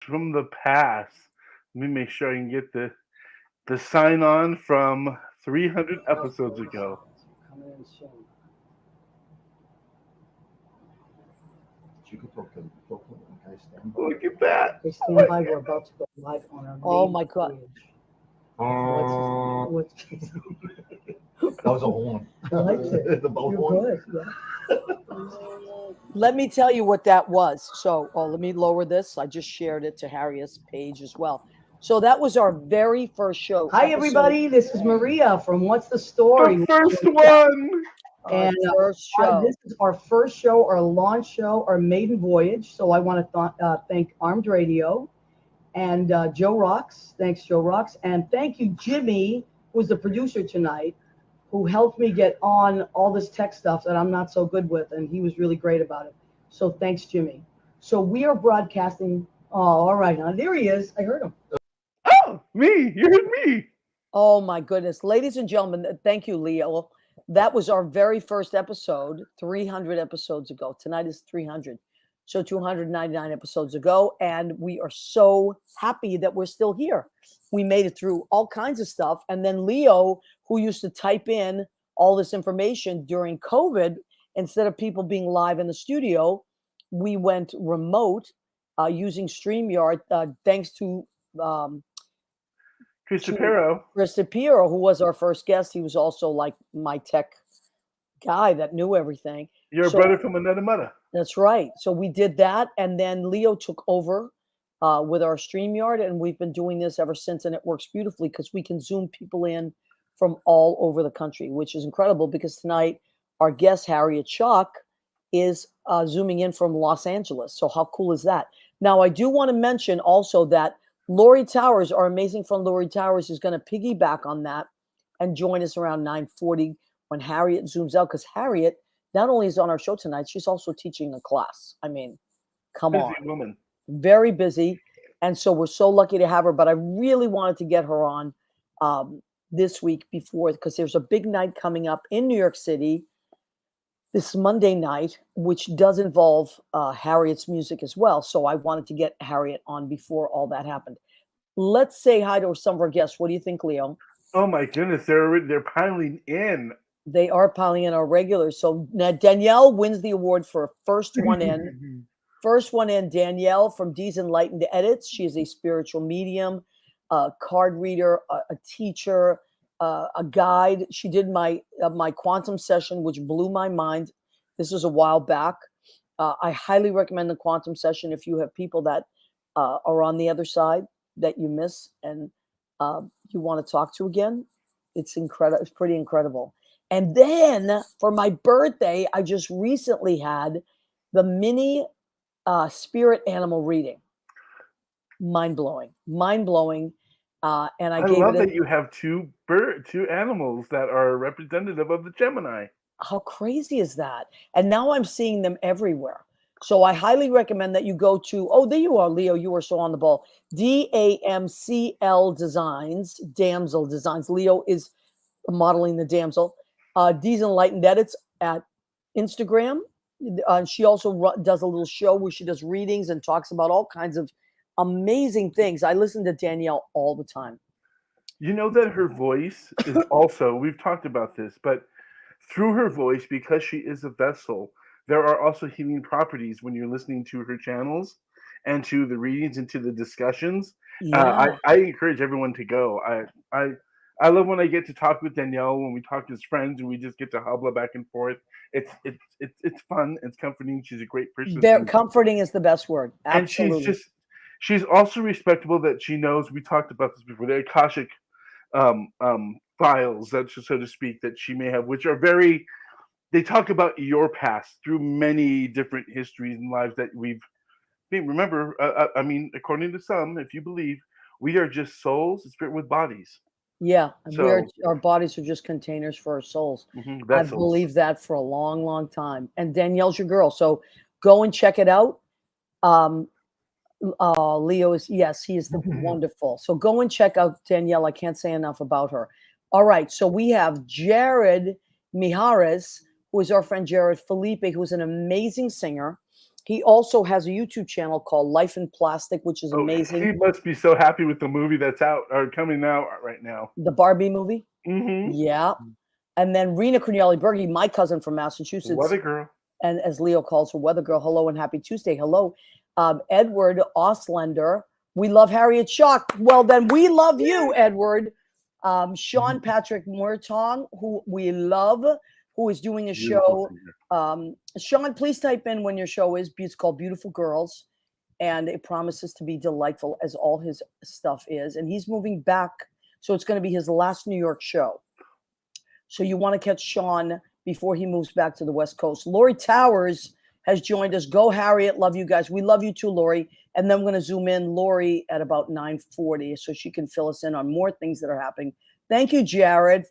from the past. Let me make sure I can get the sign on from 300 episodes ago. Coming in soon. You could talk to them. Okay, stand by. Look at that. Okay, stand by. We're about to go live on our Oh main my God. page. What's That was a horn. I liked it. The boat You're horn. good. Yeah. Let me tell you what that was. So, let me lower this. I just shared it to Harriet's page as well. So that was our very first show. Hi, everybody. This is MARiA from What's the Story? The first one. And first show. this is our first show, our launch show, our maiden voyage. So I want to thank Armed Radio and Joe Rocks. Thanks, Joe Rocks. And thank you, Jimmy, who's the producer tonight, who helped me get on all this tech stuff that I'm not so good with. And he was really great about it. So thanks, Jimmy. So we are broadcasting. Oh, all right. Now, there he is. I heard him. Oh, me. You heard me. Oh my goodness. Ladies and gentlemen, thank you, Leo. That was our very first episode 300 episodes ago. Tonight is 300. So 299 episodes ago. And we are so happy that we're still here. We made it through all kinds of stuff. And then Leo, who used to type in all this information during COVID, instead of people being live in the studio, we went remote using StreamYard, thanks to Chris Shapiro. Chris Shapiro, who was our first guest. He was also like my tech guy that knew everything. You're a brother from another mother. That's right. So we did that. And then Leo took over with our StreamYard. And we've been doing this ever since. And it works beautifully because we can Zoom people in from all over the country, which is incredible because tonight our guest, Harriet Chuck, is Zooming in from Los Angeles. So how cool is that? Now, I do want to mention also that Lori Towers, our amazing friend Lori Towers, is going to piggyback on that and join us around 9:40 when Harriet zooms out. Because Harriet not only is on our show tonight, she's also teaching a class. I mean, come on. Busy woman. Very busy. And so we're so lucky to have her. But I really wanted to get her on this week before, because there's a big night coming up in New York City this Monday night, which does involve Harriet's music as well. So I wanted to get Harriet on before all that happened. Let's say hi to some of our guests. What do you think, Leo? Oh my goodness, they're piling in. They are piling in our regulars. So now Danielle wins the award for first one in. First one in, Danielle from D's Enlightened Edits. She is a spiritual medium, a card reader, a teacher, a guide. She did my quantum session, which blew my mind. This was a while back. I highly recommend the quantum session if you have people that are on the other side that you miss and you want to talk to again. It's incredible. It's pretty incredible. And then for my birthday, I just recently had the mini spirit animal reading. Mind blowing. And I love that you have two animals that are representative of the Gemini. How crazy is that? And now I'm seeing them everywhere. So I highly recommend that you go to, oh, there you are, Leo. You are so on the ball. DAMCL Designs, Damsel Designs. Leo is modeling the damsel. D's Enlightened Edits at Instagram. She also does a little show where she does readings and talks about all kinds of amazing things. I listen to Danielle all the time. You know that her voice is also, we've talked about this, but through her voice, because she is a vessel, there are also healing properties when you're listening to her channels and to the readings and to the discussions. Yeah. I encourage everyone to go. I love when I get to talk with Danielle, when we talk as friends and we just get to hobble back and forth. It's fun. It's comforting. She's a great person. Very comforting is the best word. Absolutely. And she's also respectable that she knows, we talked about this before, the Akashic files, that, so to speak, that she may have, which are they talk about your past through many different histories and lives that remember, I mean, according to some, if you believe, we are just souls and spirit with bodies. Yeah, So, our bodies are just containers for our souls. Mm-hmm, I've believed that for a long, long time. And Danielle's your girl, so go and check it out. Leo is, yes, he is wonderful. So go and check out Danielle. I can't say enough about her. All right, so we have Jared Mijares, who is our friend Jared Felipe, who's an amazing singer. He also has a YouTube channel called Life in Plastic, which is Oh, amazing. he must be so happy with the movie that's out or coming out right now. The Barbie movie. Mm-hmm. Yeah. And then Rena Corneli-Berge, my cousin from Massachusetts. What a girl. And as Leo calls her, Weather Girl. Hello and happy Tuesday. Hello. Edward Oslender. We love Harriet Schock. Well, then we love you, Edward. Sean Patrick Murtong, who we love, who is doing a show. Sean, please type in when your show is. It's called Beautiful Girls. And it promises to be delightful, as all his stuff is. And he's moving back. So it's going to be his last New York show. So you want to catch Sean before he moves back to the West Coast. Lori Towers has joined us. Go, Harriet. Love you guys. We love you too, Lori. And then we're going to zoom in Lori at about 9:40 so she can fill us in on more things that are happening. Thank you, Jared.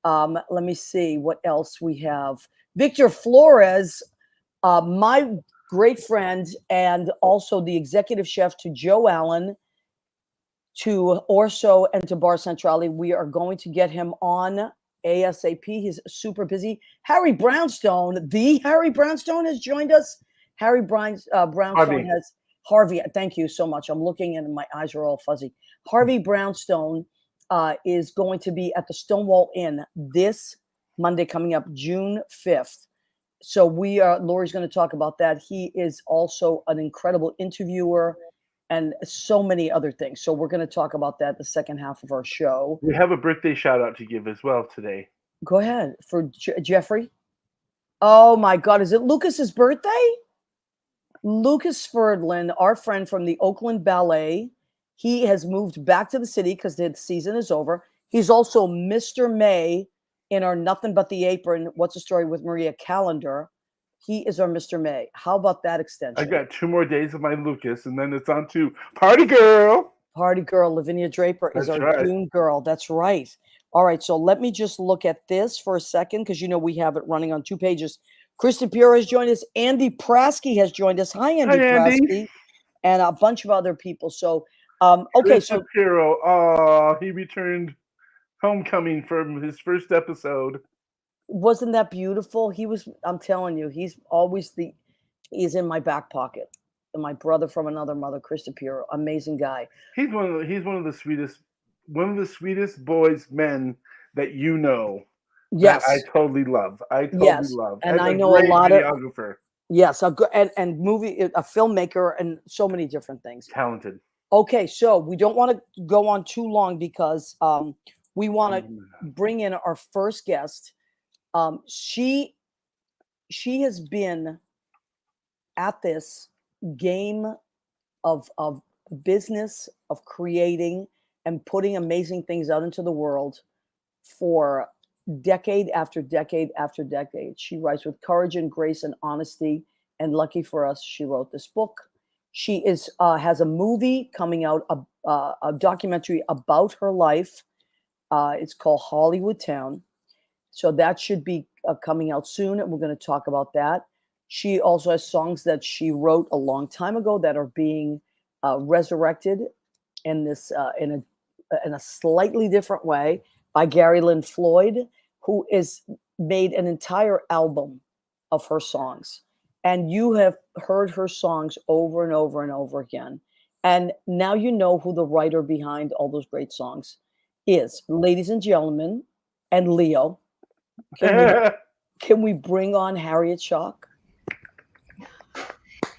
Let me see what else we have. Victor Flores, my great friend and also the executive chef to Joe Allen, to Orso, and to Bar Centrale. We are going to get him on ASAP. He's super busy. Harry Brownstone, the Harry Brownstone has joined us. Harry Brownstone Harvey. has Harvey. Thank you so much. I'm looking and my eyes are all fuzzy. Harvey Brownstone is going to be at the Stonewall Inn this Monday coming up, June 5th. So Lori's going to talk about that. He is also an incredible interviewer and so many other things. So we're going to talk about that the second half of our show. We have a birthday shout out to give as well today. Go ahead. For Jeffrey. Oh my God. Is it Lucas's birthday? Lucas Ferdlin, our friend from the Oakland Ballet. He has moved back to the city because the season is over. He's also Mr. May in our Nothing But the Apron, What's the Story with MARiA calendar. He is our Mr. May. How about that extension? I got 2 more days of my Lucas, and then it's on to Party Girl. Party Girl, Lavinia Draper is our June girl. That's right. All right, so let me just look at this for a second because we have it running on 2 pages. Kristen Pure has joined us. Andy Prasky has joined us. Hi, Andy Prasky. And a bunch of other people. So, okay. Kristen Puro, he returned homecoming from his first episode. Wasn't that beautiful? I'm telling you, he's in my back pocket. And my brother from another mother, Krista Puro, amazing guy. He's one of the sweetest boys, men that you know. Yes, I totally love. love. And I know a lot videographer. of yes, and a filmmaker, and so many different things. Talented. Okay, so we don't want to go on too long because we want to bring in our first guest. She has been at this game of business, of creating and putting amazing things out into the world for decade after decade after decade. She writes with courage and grace and honesty, and lucky for us, she wrote this book. She has a movie coming out, a documentary about her life. It's called Hollywood Town. So that should be coming out soon, and we're going to talk about that. She also has songs that she wrote a long time ago that are being resurrected in this in a slightly different way by Gary Lynn Floyd, who is made an entire album of her songs. And you have heard her songs over and over and over again. And now you know who the writer behind all those great songs is. Ladies and gentlemen, and Leo, can we bring on Harriet Schock?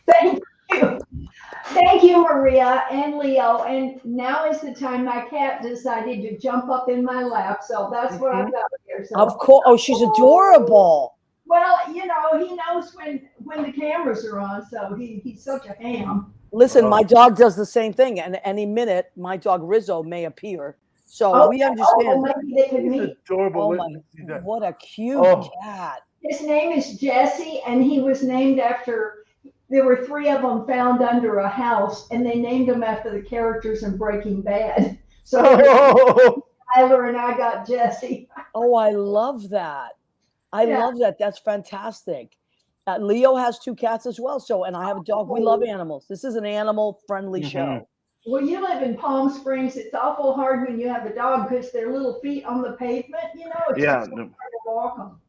Thank you. Thank you, MARiA and Leo. And now is the time my cat decided to jump up in my lap. So that's what I've got here. So. Of course. Oh, she's adorable. Well, he knows when the cameras are on. So he's such a ham. Listen, my dog does the same thing. And any minute, my dog Rizzo may appear. So we understand. Maybe they could meet. Adorable. Oh, what a cute cat. His name is Jesse, and he was named after... There were 3 of them found under a house, and they named them after the characters in Breaking Bad. So Tyler and I got Jesse. Oh, I love that. I love that. That's fantastic. Leo has 2 cats as well. So, and I have a dog. We love animals. This is an animal-friendly show. Well, you live in Palm Springs. It's awful hard when you have a dog because their little feet on the pavement. It's just hard to walk them.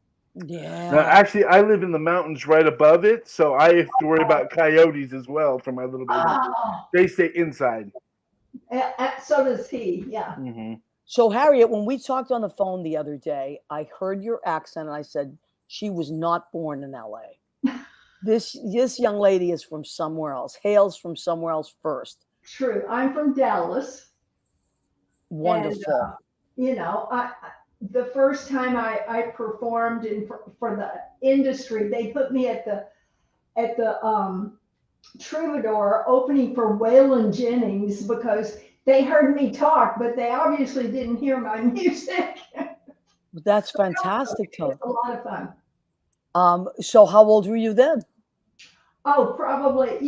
Yeah. Now, actually, I live in the mountains right above it, so I have to worry about coyotes as well for my little baby. Oh, They stay inside. so does he. Yeah. Hmm. So, Harriet, when we talked on the phone the other day, I heard your accent and I said she was not born in LA. This young lady is from somewhere else, hails from somewhere else first. True. I'm from Dallas. And, Wonderful. the first time I performed for the industry, they put me at the Troubadour opening for Waylon Jennings because they heard me talk, but they obviously didn't hear my music. That's fantastic, It Tony. was a lot of fun. So how old were you then? Oh, probably,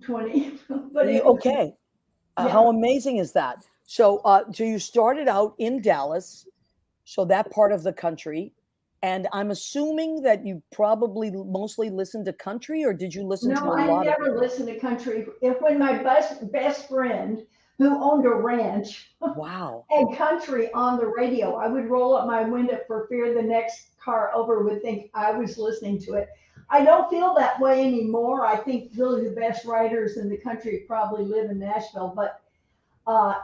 20. But it was, Okay. yeah. How amazing is that? So you started out in Dallas, so that part of the country, and I'm assuming that you probably mostly listened to country, or did you listen to No, a I lot of? never listened to country. When my best friend, who owned a ranch, Wow. had country on the radio, I would roll up my window for fear the next car over would think I was listening to it. I don't feel that way anymore. I think really the best writers in the country probably live in Nashville, but uh,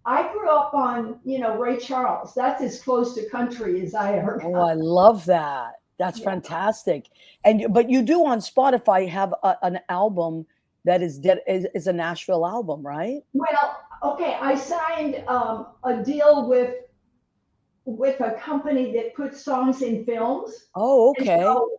I grew up on, Ray Charles. That's as close to country as I ever Oh, got. I love that. That's Yeah. fantastic. But you do on Spotify have an album that is a Nashville album, right? Well, okay, I signed a deal with a company that puts songs in films. Oh, And okay. so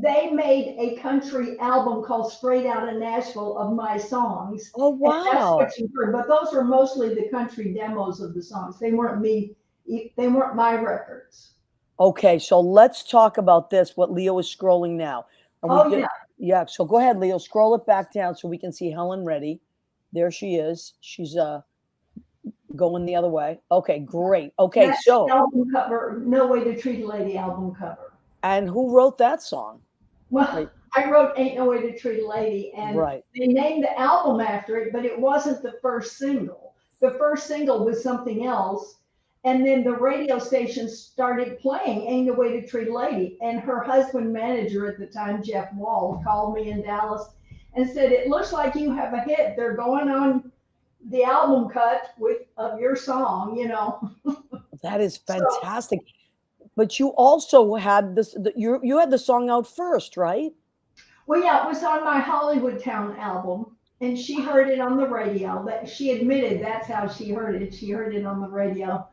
they made a country album called Straight Out of Nashville of my songs. Oh, And that's wow. what you heard. But those were mostly the country demos of the songs. They weren't my records. Okay, so let's talk about this. What Leo is scrolling now. And Oh, yeah. Yeah. So go ahead, Leo. Scroll it back down so we can see Helen Reddy. There she is. She's going the other way. Okay, great. Okay, That's so the album cover, No Way to Treat a Lady album cover. and who wrote that song? Well, Right. I wrote Ain't No Way to Treat a Lady, and Right. they named the album after it, but it wasn't the first single. The first single was something else. And then the radio station started playing Ain't No Way to Treat a Lady. And her husband manager at the time, Jeff Wall, called me in Dallas and said, "It looks like you have a hit. They're going on the album cut of your song, That is So, fantastic. But you also had you had the song out first, right? well, yeah, it was on my Hollywood Town album. And she heard it on the radio. But she admitted that's how she heard it. She heard it on the radio.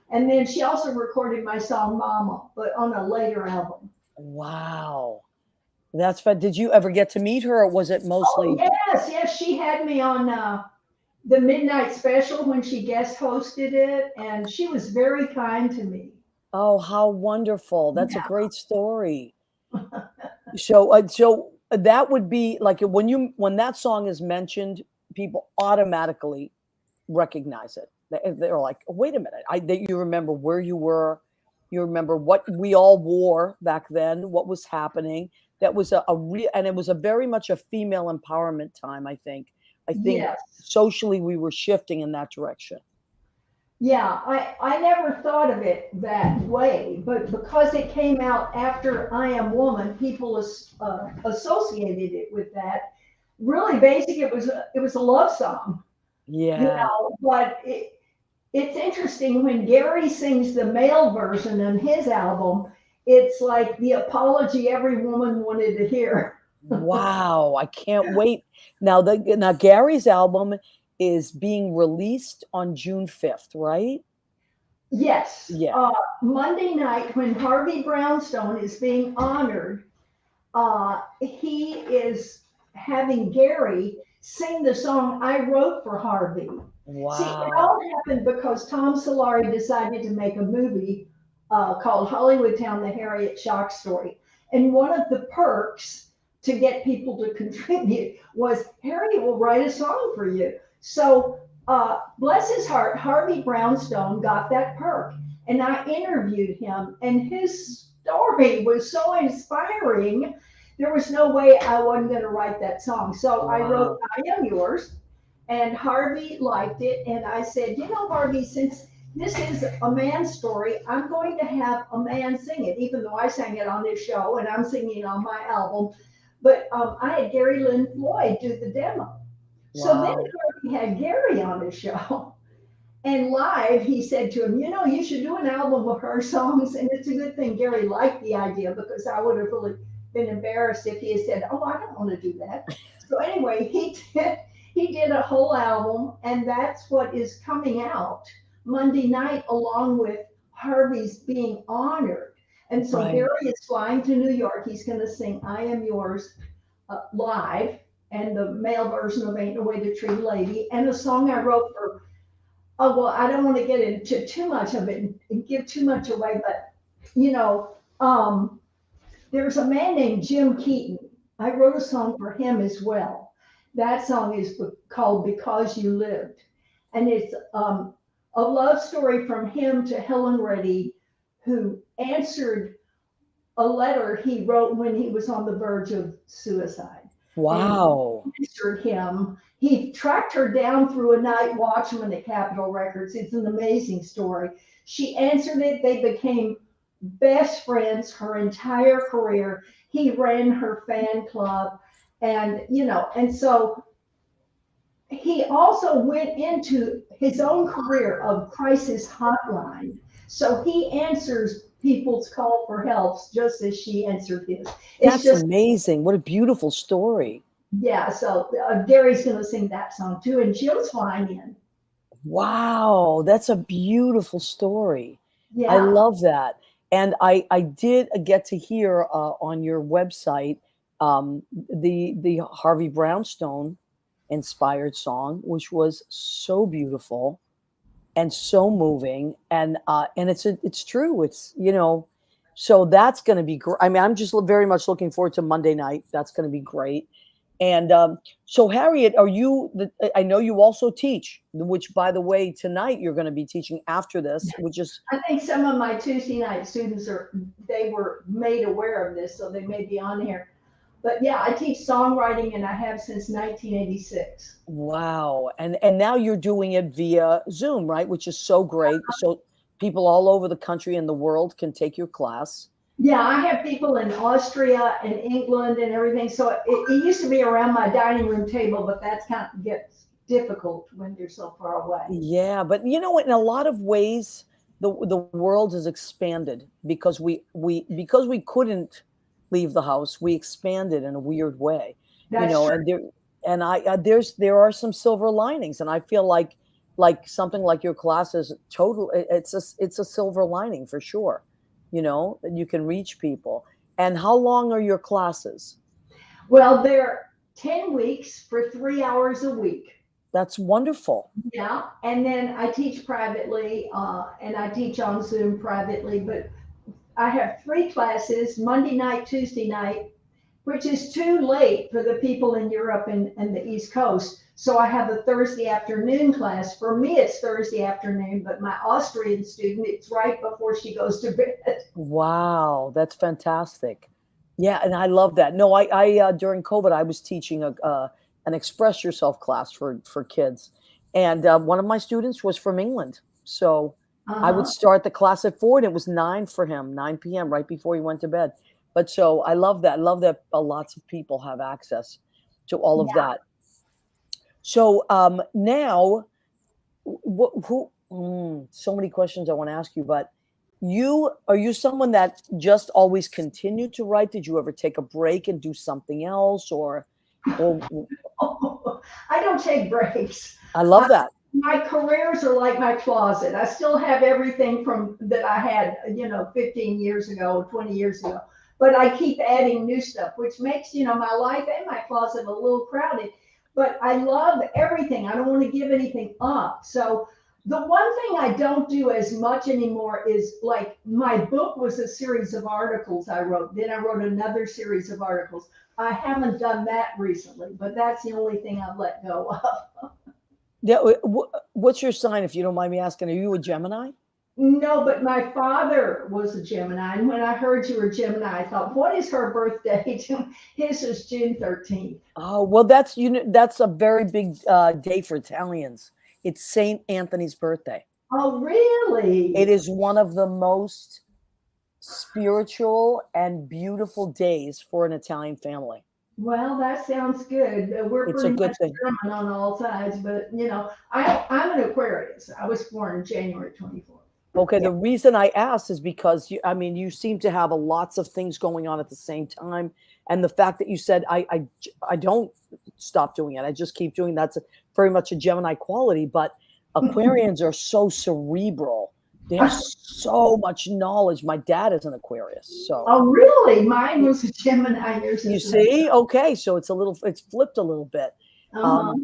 And then she also recorded my song Mama, but on a later album. Wow. That's fun. Did you ever get to meet her, or was it mostly? Oh, yes. She had me on the Midnight Special when she guest hosted it. And she was very kind to me. Oh, how wonderful. That's a Yeah. great story. So that would be like when that song is mentioned, people automatically recognize it. They're like, wait a minute. You remember where you were. You remember what we all wore back then, what was happening. That was a real, and it was a very much a female empowerment time, I think. I think Yes. socially we were shifting in that direction. Yeah, I never thought of it that way, but because it came out after I Am Woman, people associated it with that. Really, basically, it was a love song, Yeah. But it's interesting when Gary sings the male version on his album. It's like the apology every woman wanted to hear. Wow, I can't wait. Now Gary's album is being released on June 5th, right? Yes. Yeah. Monday night, when Harvey Brownstone is being honored, he is having Gary sing the song I wrote for Harvey. Wow. See, it all happened because Tom Solari decided to make a movie called Hollywood Town, the Harriet Shock Story. And one of the perks to get people to contribute was Harriet will write a song for you. So bless his heart, Harvey Brownstone got that perk. And I interviewed him, and his story was so inspiring. There was no way I wasn't going to write that song. So I wrote I Am Yours, and Harvey liked it. And I said, Harvey, since this is a man's story. I'm going to have a man sing it, even though I sang it on this show and I'm singing it on my album. But I had Gary Lynn Floyd do the demo. So then Wow. he had Gary on his show. And live, he said to him, you should do an album of her songs. And it's a good thing Gary liked the idea, because I would have really been embarrassed if he had said, oh, I don't want to do that. So anyway, he did a whole album, and that's what is coming out Monday night, along with Harvey's being honored. And so Right. Gary is flying to New York. He's going to sing I Am Yours live, and the male version of Ain't No Way to Treat a Lady, and a song I wrote for, oh, well, I don't want to get into too much of it and give too much away, but, there's a man named Jim Keaton. I wrote a song for him as well. That song is called Because You Lived. And it's a love story from him to Helen Reddy, who answered a letter he wrote when he was on the verge of suicide. Wow. And answered him. He tracked her down through a night watchman at Capitol Records. It's an amazing story. She answered it. They became best friends her entire career. He ran her fan club. And, and so he also went into his own career of crisis hotline. So he answers people's call for help just as she answered his. That's amazing. What a beautiful story. Yeah, so Gary's going to sing that song too, and Jim's flying in. Wow, that's a beautiful story. Yeah. I love that. And I did get to hear on your website the Harvey Brownstone inspired song, which was so beautiful and so moving. And it's true. It's, so that's going to be great. I mean, I'm just very much looking forward to Monday night. That's going to be great. And so, Harriet, I know you also teach, which, by the way, tonight you're going to be teaching after this, which is. I think some of my Tuesday night students they were made aware of this, so they may be on here. But yeah, I teach songwriting, and I have since 1986. Wow. And now you're doing it via Zoom, right? Which is so great. So people all over the country and the world can take your class. Yeah, I have people in Austria and England and everything. So it used to be around my dining room table, but that's kind of gets difficult when you're so far away. Yeah, but in a lot of ways, the world has expanded because we couldn't leave the house. We expanded in a weird way, That's true. there are some silver linings, and I feel like something like your class is it's a silver lining for sure. That you can reach people. And how long are your classes? Well, they're 10 weeks for 3 hours a week. That's wonderful. Yeah. And then I teach privately, and I teach on Zoom privately, but I have 3 classes, Monday night, Tuesday night, which is too late for the people in Europe and the East Coast. So I have a Thursday afternoon class. For me, it's Thursday afternoon, but my Austrian student, it's right before she goes to bed. Wow, that's fantastic. Yeah, and I love that. No, I during COVID, I was teaching an express yourself class for kids, and one of my students was from England, so I would start the class at 4, and it was 9 for him, 9 p.m. right before he went to bed. But so I love that. I love that lots of people have access to all of that. So now, so many questions I want to ask you, but are you someone that just always continued to write? Did you ever take a break and do something else, or? I don't take breaks. I love that. My careers are like my closet. I still have everything from that I had, 15 years ago, 20 years ago, but I keep adding new stuff, which makes, my life and my closet a little crowded. But I love everything. I don't want to give anything up. So the one thing I don't do as much anymore is, like, my book was a series of articles I wrote. Then I wrote another series of articles. I haven't done that recently, but that's the only thing I've let go of. Yeah. What's your sign, if you don't mind me asking? Are you a Gemini? No, but my father was a Gemini. And when I heard you were Gemini, I thought, what is her birth date? His is June 13th. Oh, well, that's a very big day for Italians. It's Saint Anthony's birthday. Oh, really? It is one of the most spiritual and beautiful days for an Italian family. Well, that sounds good. We're It's a pretty good much thing. German on all sides, but I'm an Aquarius. I was born January 24th. Okay, the reason I asked is because you seem to have lots of things going on at the same time, and the fact that you said I don't stop doing it, I just keep doing that's very much a Gemini quality. But Aquarians are so cerebral; they have so much knowledge. My dad is an Aquarius, so Oh, really? Mine was a Gemini. Yours you is see, okay, so it's flipped a little bit. Uh-huh.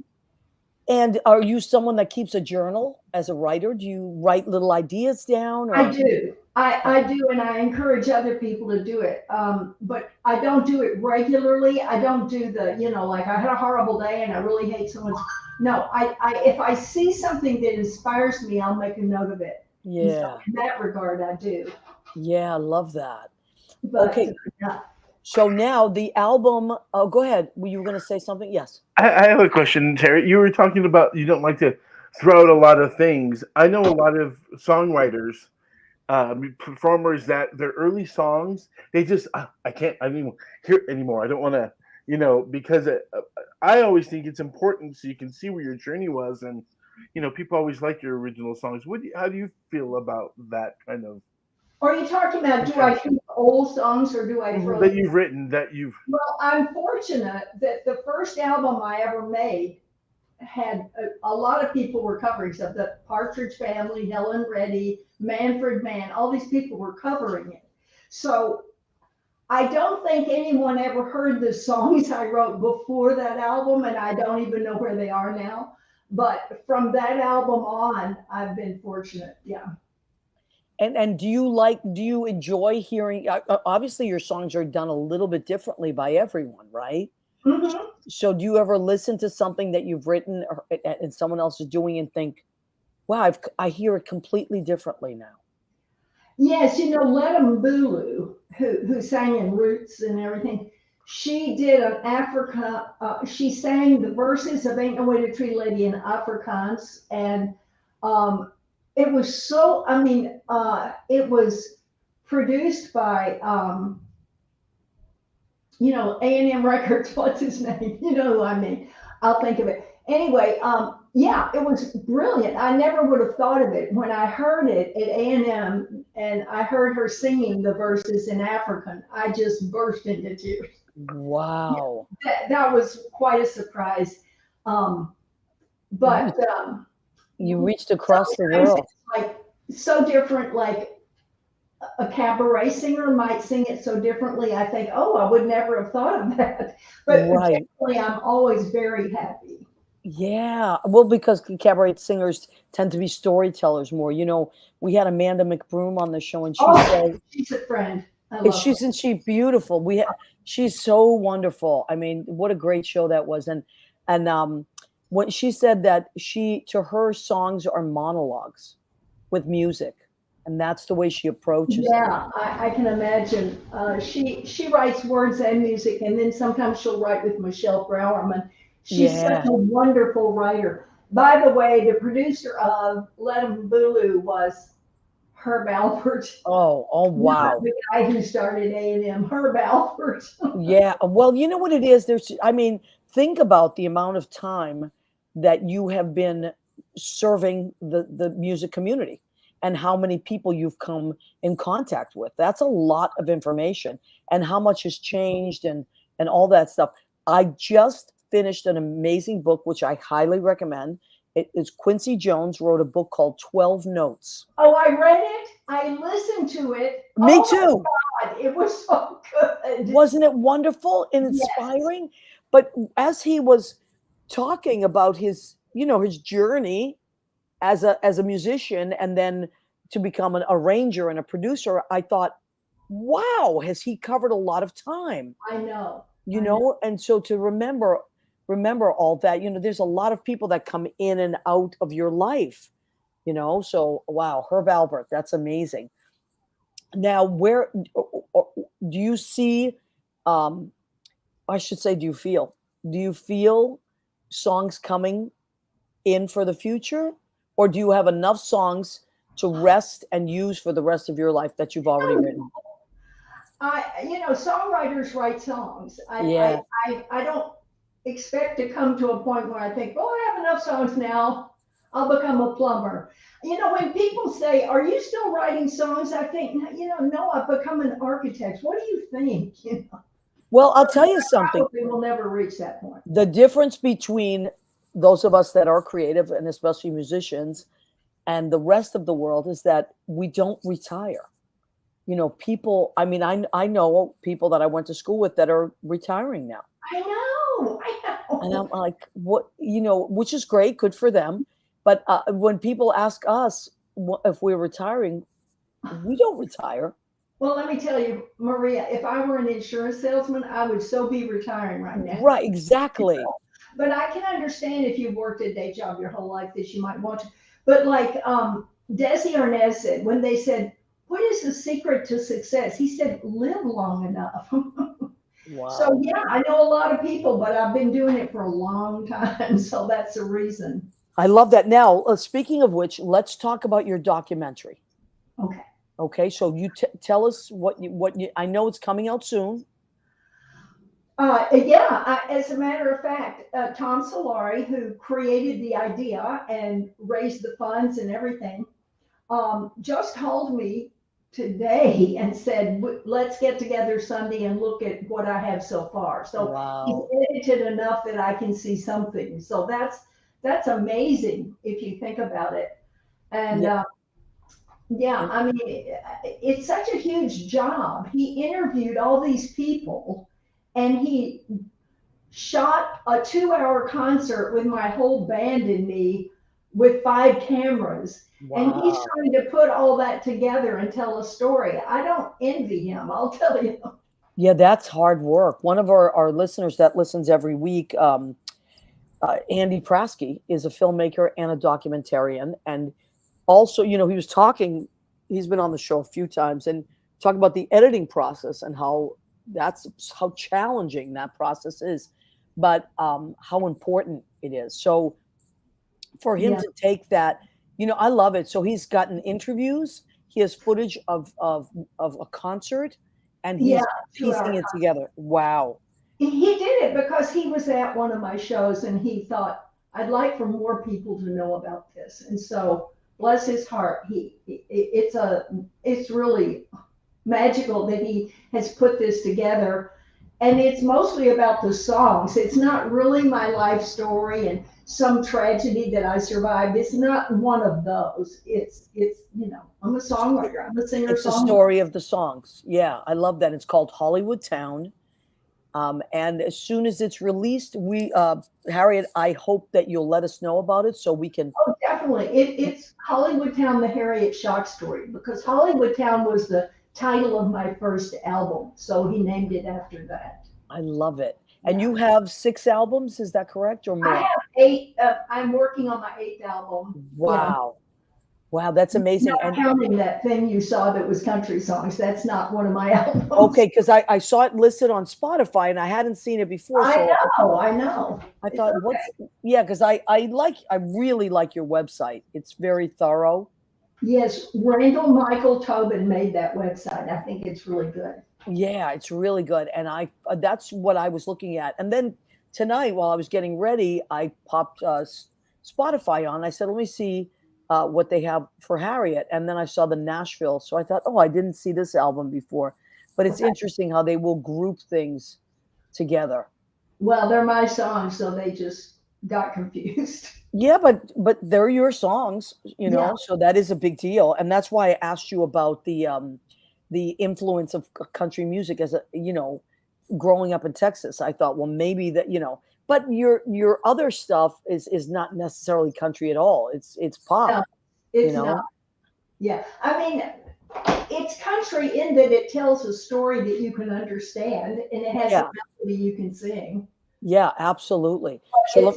And are you someone that keeps a journal as a writer? Do you write little ideas down? Or? I do. I do, and I encourage other people to do it. But I don't do it regularly. I don't do like I had a horrible day and I really hate someone's. No, if I see something that inspires me, I'll make a note of it. And so Yeah. in that regard, I do. Yeah, I love that. But, Okay. yeah. So now the album. Oh, go ahead. Were you going to say something? Yes. I have a question, Terry. You were talking about you don't like to throw out a lot of things. I know a lot of songwriters, performers that their early songs they just I don't even hear it anymore. I don't want to, because I always think it's important so you can see where your journey was, and people always like your original songs. How do you feel about that kind of? Are you talking about do I keep old songs or do I throw that you've written that you've? Well, I'm fortunate that the first album I ever made had a lot of people were covering stuff. The Partridge Family, Helen Reddy, Manfred Mann, all these people were covering it. So I don't think anyone ever heard the songs I wrote before that album, and I don't even know where they are now. But from that album on, I've been fortunate. Yeah. And do you enjoy hearing? Obviously, your songs are done a little bit differently by everyone, right? Mm-hmm. So do you ever listen to something that you've written and someone else is doing and think, wow, I hear it completely differently now? Yes, Ledum Bulu, who sang in Roots and everything, she did an Africa, she sang the verses of Ain't No Way to Treat a Lady in Afrikaans. And it was so, it was produced by, A&M Records, what's his name? You know who I mean. I'll think of it. Anyway, yeah, it was brilliant. I never would have thought of it. When I heard it at A&M and I heard her singing the verses in African, I just burst into tears. Wow. That was quite a surprise. But you reached across the world. Like so different, like a cabaret singer might sing it so differently. I think, oh, I would never have thought of that. But right. Particularly, I'm always very happy. Yeah, well, because cabaret singers tend to be storytellers more. We had Amanda McBroom on the show, and she said she's a friend. I love her. Isn't she beautiful? She's so wonderful. I mean, what a great show that was. And when she said that to her songs are monologues with music, and that's the way she approaches them. Yeah, I can imagine. She writes words and music, and then sometimes she'll write with Michelle Browerman. She's such a wonderful writer. By the way, the producer of Ledum Bulu was Herb Alpert. Oh, wow. The guy who started A&M, Herb Alpert. Yeah, well, you know what it is? Think about the amount of time that you have been serving the music community and how many people you've come in contact with. That's a lot of information and how much has changed and all that stuff. I just finished an amazing book, which I highly recommend. It is Quincy Jones wrote a book called 12 Notes. Oh, I read it. I listened to it. Me too. God, it was so good. Wasn't it wonderful and inspiring? Yes. But as he was talking about his journey as a musician and then to become an arranger and a producer, I thought, wow, has he covered a lot of time? I know. And so to remember all that, there's a lot of people that come in and out of your life, so wow, Herb Alpert, that's amazing. Now, where do you see, I should say, do you feel songs coming in for the future, or do you have enough songs to rest and use for the rest of your life that you've already written? Songwriters write songs. Yeah. I don't expect to come to a point where I think, well, I have enough songs now. I'll become a plumber. When people say, are you still writing songs? I think, no, I've become an architect. What do you think? Well, I'll tell you something. Probably will never reach that point. The difference between those of us that are creative, and especially musicians, and the rest of the world is that we don't retire. People, I mean, I know people that I went to school with that are retiring now. I know. And I'm like, what, which is great, good for them. But when people ask us if we're retiring, we don't retire. Well, let me tell you, MARiA, if I were an insurance salesman, I would so be retiring right now. Right, exactly. But I can understand if you've worked a day job your whole life that you might want to. But like Desi Arnaz said, when they said, what is the secret to success? He said, live long enough. Wow. So yeah, I know a lot of people, but I've been doing it for a long time. So that's the reason. I love that. Now, speaking of which, let's talk about your documentary. Okay. Okay, so you tell us what you. I know it's coming out soon. As a matter of fact, Tom Solari, who created the idea and raised the funds and everything, just called me today and said, let's get together Sunday and look at what I have so far. So Wow. he's edited enough that I can see something. So that's amazing if you think about it. And I mean, it's such a huge job. He interviewed all these people and he shot a 2-hour concert with my whole band and me with 5 cameras. Wow. And he's trying to put all that together and tell a story. I don't envy him, I'll tell you. Yeah, that's hard work. One of our listeners that listens every week, Andy Prasky, is a filmmaker and a documentarian. And also, he was talking, he's been on the show a few times and talking about the editing process and how challenging that process is, but how important it is. So for him to take that, I love it. So he's gotten interviews, he has footage of a concert, and he's piecing it together. Wow. He did it because he was at one of my shows and he thought, I'd like for more people to know about this. And so bless his heart, it's really magical that he has put this together. And it's mostly about the songs. It's not really my life story and some tragedy that I survived. It's not one of those. It's I'm a songwriter. I'm a singer. It's the story of the songs. Yeah, I love that. It's called Hollywood Town. And as soon as it's released, Harriet, I hope that you'll let us know about it so we can. Oh, definitely. It's Hollywood Town, the Harriet Shock Story, because Hollywood Town was the title of my first album. So he named it after that. I love it. And you have 6 albums, is that correct, or more? I have 8. I'm working on my 8th album. Wow. Wow, that's amazing. Not counting that thing you saw that was country songs. That's not one of my albums. Okay, because I saw it listed on Spotify and I hadn't seen it before. I know. I thought, because I really like your website. It's very thorough. Yes, Randall Michael Tobin made that website. I think it's really good. Yeah, it's really good. And that's what I was looking at. And then tonight, while I was getting ready, I popped Spotify on. I said, let me see what they have for Harriet. And then I saw the Nashville. So I thought, I didn't see this album before. But it's interesting how they will group things together. Well, they're my songs, so they just got confused. Yeah, but they're your songs, so that is a big deal. And that's why I asked you about the influence of country music as growing up in Texas. I thought, well, maybe that, but your other stuff is not necessarily country at all. It's pop. No, it's not. Yeah. I mean, it's country in that it tells a story that you can understand and it has a melody you can sing. Yeah, absolutely. So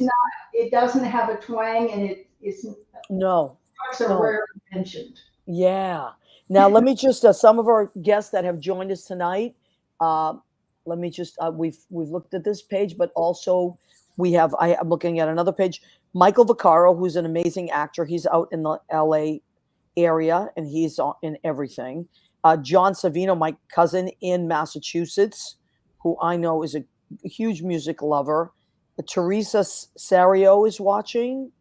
it doesn't have a twang and it's no. Are rarely mentioned. Yeah. Now let me just some of our guests that have joined us tonight. Let me just we've looked at this page, but also I'm looking at another page. Michael Vaccaro, who's an amazing actor. He's out in the LA area and he's in everything. John Savino, my cousin in Massachusetts, who I know is a huge music lover. Teresa Sario is watching.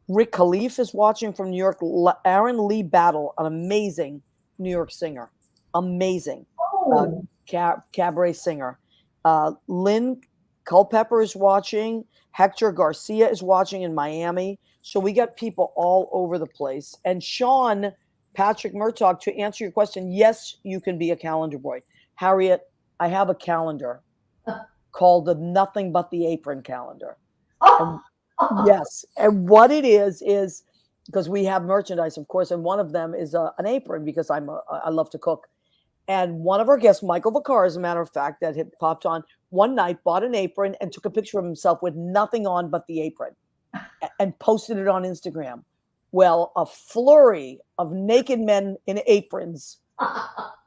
Rick Khalif is watching from New York. Aaron Lee Battle, an amazing New York singer. Amazing. Cabaret singer. Lynn Culpepper is watching. Hector Garcia is watching in Miami. So we got people all over the place. And Sean Patrick Murtaugh, to answer your question, yes, you can be a calendar boy. Harriet, I have a calendar called the Nothing But the Apron calendar. Yes. And what it is because we have merchandise, of course, and one of them is an apron because I love to cook. And one of our guests, Michael Vaccaro, as a matter of fact, that had popped on one night, bought an apron and took a picture of himself with nothing on but the apron and posted it on Instagram. Well, a flurry of naked men in aprons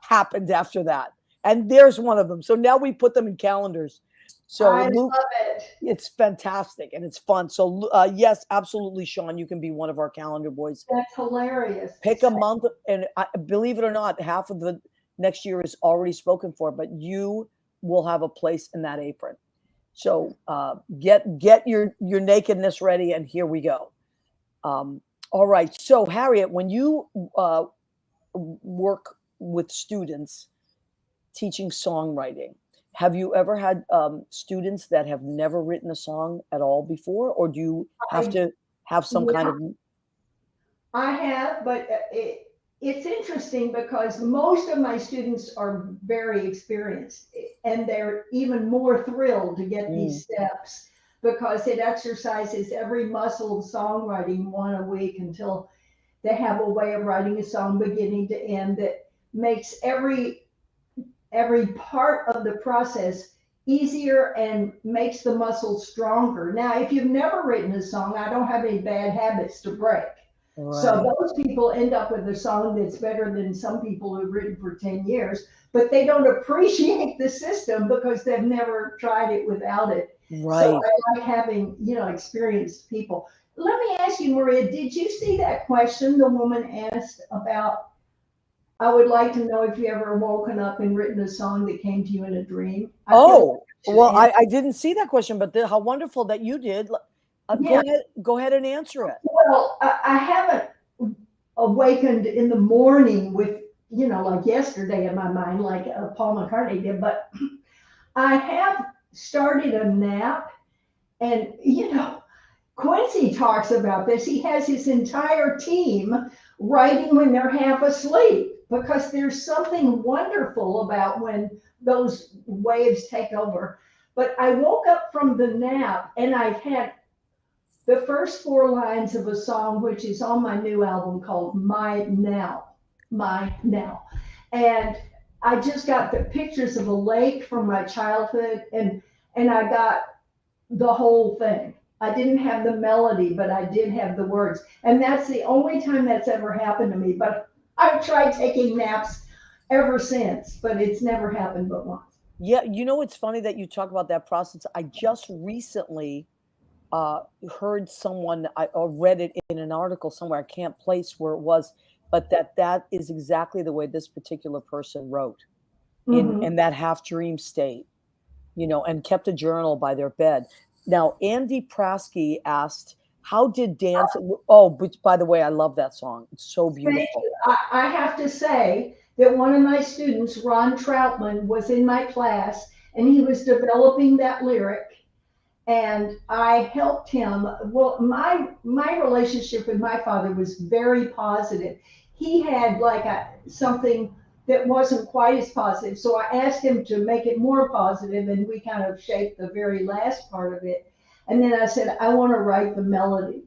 happened after that. And there's one of them. So now we put them in calendars. So I love it. It's fantastic and it's fun. So yes, absolutely, Sean, you can be one of our calendar boys. That's hilarious. Pick a month, and believe it or not, half of the next year is already spoken for, but you will have a place in that apron. So get your nakedness ready, and here we go. All right. So Harriet, when you work with students teaching songwriting, have you ever had students that have never written a song at all before, or do you have to have some kind of? I have, but it's interesting because most of my students are very experienced and they're even more thrilled to get these steps because it exercises every muscle of songwriting 1 a week until they have a way of writing a song beginning to end that makes every part of the process easier and makes the muscles stronger. Now, if you've never written a song, I don't have any bad habits to break. Right. So those people end up with a song that's better than some people who've written for 10 years, but they don't appreciate the system because they've never tried it without it. Right. So I like having, experienced people. Let me ask you, MARiA, did you see that question the woman asked about, I would like to know if you ever woken up and written a song that came to you in a dream? I didn't see that question, but how wonderful that you did. Go ahead and answer it. Well, I haven't awakened in the morning with, like yesterday in my mind, like Paul McCartney did, but I have started a nap. And, Quincy talks about this. He has his entire team writing when they're half asleep because there's something wonderful about when those waves take over. But I woke up from the nap and I had the first 4 lines of a song, which is on my new album called My Now. And I just got the pictures of a lake from my childhood and I got the whole thing. I didn't have the melody, but I did have the words. And that's the only time that's ever happened to me. But I've tried taking naps ever since, but it's never happened but once. Yeah, it's funny that you talk about that process. I just recently heard someone, I read it in an article somewhere, I can't place where it was, but that is exactly the way this particular person wrote in that half dream state, and kept a journal by their bed. Now, Andy Prasky asked, how did dance? But by the way, I love that song. It's so beautiful. I have to say that one of my students, Ron Troutman, was in my class and he was developing that lyric. And I helped him. Well, my relationship with my father was very positive. He had something that wasn't quite as positive. So I asked him to make it more positive, and we kind of shaped the very last part of it. And then I said, I want to write the melody.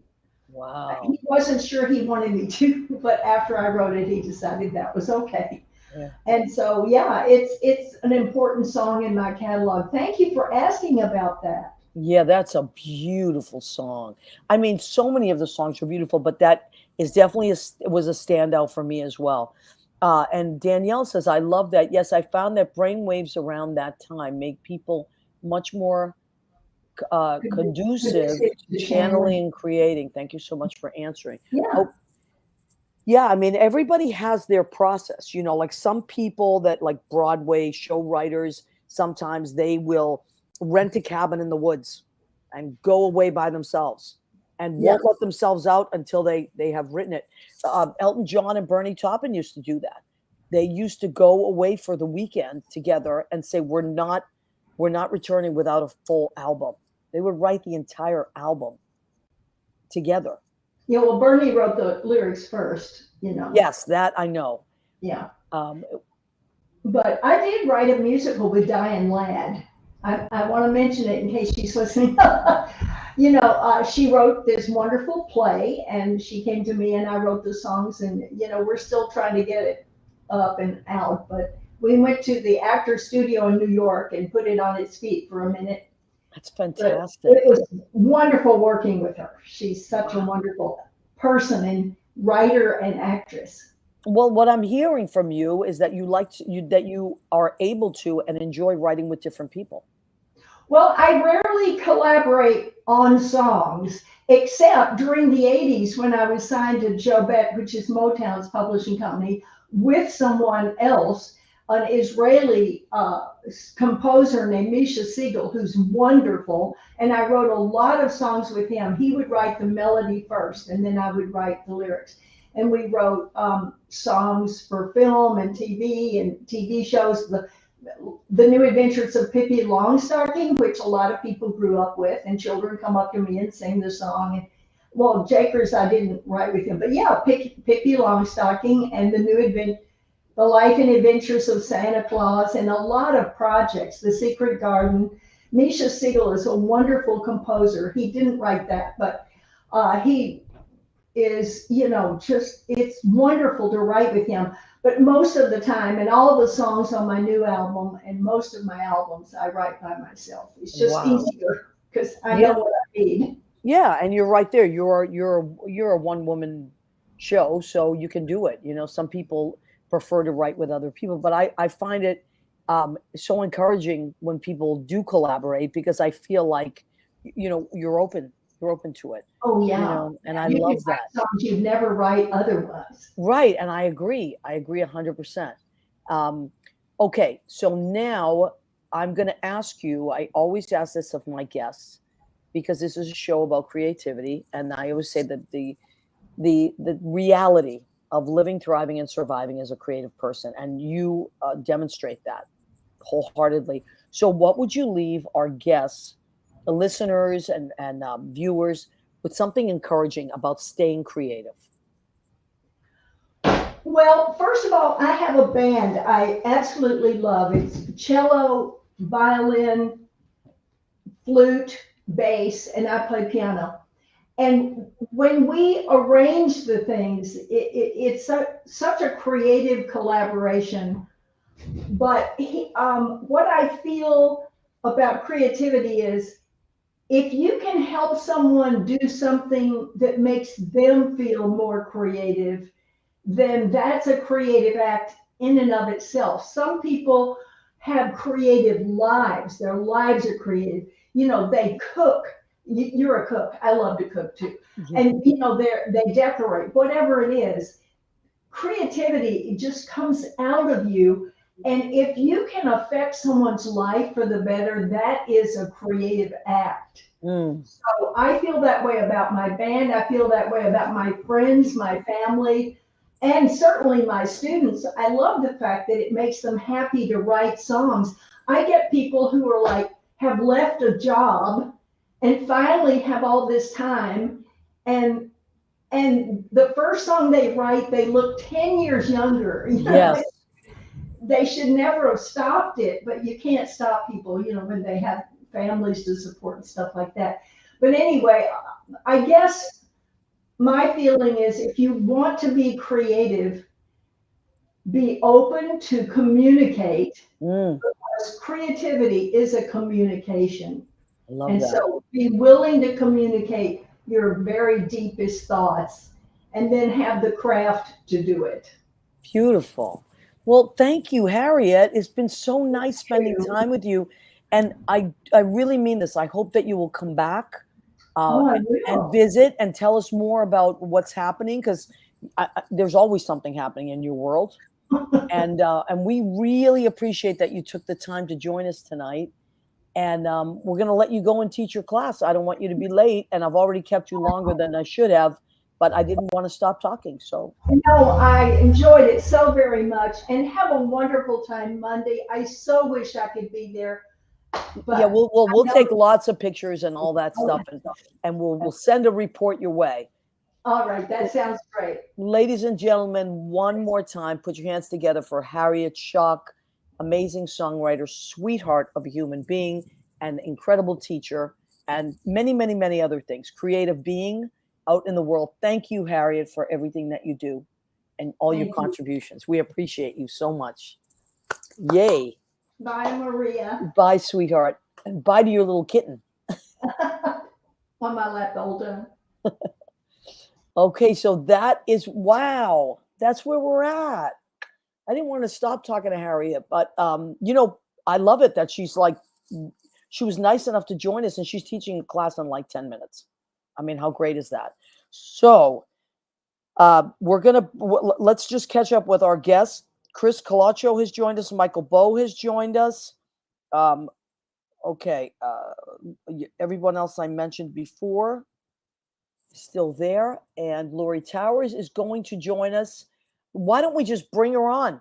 Wow. He wasn't sure he wanted me to, but after I wrote it, he decided that was okay. Yeah. And so, it's an important song in my catalog. Thank you for asking about that. Yeah, that's a beautiful song. I mean, so many of the songs are beautiful, but that is definitely was a standout for me as well. And Danielle says, I love that. Yes, I found that brainwaves around that time make people much more conducive to channeling and creating. Thank you so much for answering. Yeah. Oh, yeah, I mean, everybody has their process, you know, like some people that like Broadway show writers, sometimes they will rent a cabin in the woods and go away by themselves and won't let themselves out until they have written it. Elton John and Bernie Taupin used to do that. They used to go away for the weekend together and say, we're not returning without a full album. They would write the entire album together. Yeah, well, Bernie wrote the lyrics first, you know. Yes, that I know. Yeah. But I did write a musical with Diane Ladd. I want to mention it in case she's listening. You know, she wrote this wonderful play, and she came to me, and I wrote the songs, and, you know, we're still trying to get it up and out. But we went to the Actors Studio in New York and put it on its feet for a minute. That's fantastic. But it was wonderful working with her. She's such a wonderful person and writer and actress. Well, what I'm hearing from you is that that you are able to and enjoy writing with different people. Well, I rarely collaborate on songs, except during the 80s when I was signed to Joe Bet, which is Motown's publishing company, with someone else, an Israeli composer named Misha Siegel, who's wonderful. And I wrote a lot of songs with him. He would write the melody first, and then I would write the lyrics. And we wrote songs for film and TV shows. The New Adventures of Pippi Longstocking, which a lot of people grew up with, and children come up to me and sing the song. And, well, Jakers, I didn't write with him, but yeah, Pippi Longstocking and The Life and Adventures of Santa Claus, and a lot of projects. The Secret Garden. Misha Siegel is a wonderful composer. He didn't write that, but he is, you know, just, it's wonderful to write with him. But most of the time, and all the songs on my new album and most of my albums, I write by myself. It's just easier because I know what I need. Yeah, and you're right there. You're a one-woman show, so you can do it. You know, some people prefer to write with other people, but I find it so encouraging when people do collaborate, because I feel like, you know, you're open to it. Oh yeah. You know, and I love that. Songs you'd never write otherwise. Right, and I agree 100%. Okay, so now I'm going to ask you, I always ask this of my guests, because this is a show about creativity, and I always say that the reality of living, thriving, and surviving as a creative person, and you demonstrate that wholeheartedly. So what would you leave our guests, the listeners and viewers, with something encouraging about staying creative? Well, first of all, I have a band I absolutely love. It's cello, violin, flute, bass, and I play piano. And when we arrange the things, it's such a creative collaboration. But what I feel about creativity is, if you can help someone do something that makes them feel more creative, then that's a creative act in and of itself. Some people have creative lives. Their lives are creative. You know, they cook. You're a cook. I love to cook too. Mm-hmm. And, you know, they decorate, whatever it is. Creativity just comes out of you. And if you can affect someone's life for the better, that is a creative act. So I feel that way about my band. I feel that way about my friends, my family, and certainly my students. I love the fact that it makes them happy to write songs. I get people who are like, have left a job and finally have all this time, and the first song they write, they look 10 years younger. You know? Yes. They should never have stopped it, but you can't stop people, you know, when they have families to support and stuff like that. But anyway, I guess my feeling is, if you want to be creative, be open to communicate, because creativity is a communication. I love and that. So be willing to communicate your very deepest thoughts, and then have the craft to do it. Beautiful. Well, thank you, Harriet. It's been so nice spending time with you. And I really mean this. I hope that you will come back I and will. visit and tell us more about what's happening, because there's always something happening in your world. And we really appreciate that you took the time to join us tonight. And we're going to let you go and teach your class. I don't want you to be late, and I've already kept you longer than I should have, but I didn't want to stop talking. So No, I enjoyed it so very much, and have a wonderful time Monday. I so wish I could be there. But yeah, we'll take lots of pictures and all that stuff, and we'll send a report your way. All right, that sounds great. Ladies and gentlemen, one more time, put your hands together for Harriet Schuck, amazing songwriter, sweetheart of a human being, and incredible teacher, and many, many, many other things. Creative being out in the world. Thank you, Harriet, for everything that you do and all your contributions. We appreciate you so much. Yay. Bye, MARiA. Bye, sweetheart. And bye to your little kitten. On my lap the whole time. Okay, so that is, wow, that's where we're at. I didn't want to stop talking to Harriet, but I love it that she was nice enough to join us, and she's teaching a class in like 10 minutes. I mean, how great is that? So let's just catch up with our guests. Chris Colacho has joined us. Michael Bowe has joined us. Okay, everyone else I mentioned before is still there, and Lori Towers is going to join us. Why don't we just bring her on?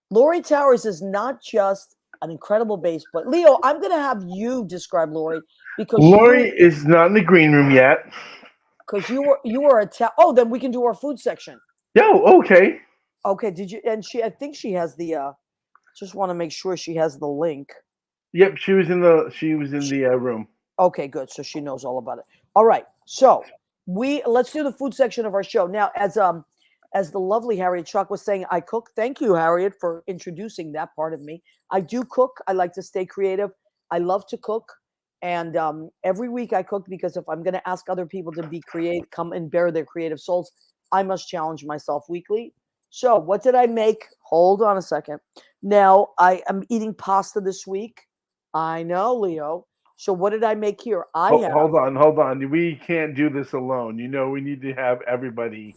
Lori Towers is not just an incredible bass player. Leo, I'm going to have you describe Lori, because Lori is not in the green room yet. Because you were oh, then we can do our food section. Yo, okay. Okay, did you? And I think she has the. Just want to make sure she has the link. Yep, she was in the room. Okay, good. So she knows all about it. All right, so let's do the food section of our show now. As the lovely Harriet Schuck was saying, I cook. Thank you, Harriet, for introducing that part of me. I do cook. I like to stay creative. I love to cook. And every week I cook, because if I'm going to ask other people to be creative, come and bare their creative souls, I must challenge myself weekly. So what did I make? Hold on a second. Now I am eating pasta this week. I know, Leo. So what did I make here? Hold on. We can't do this alone. We need to have everybody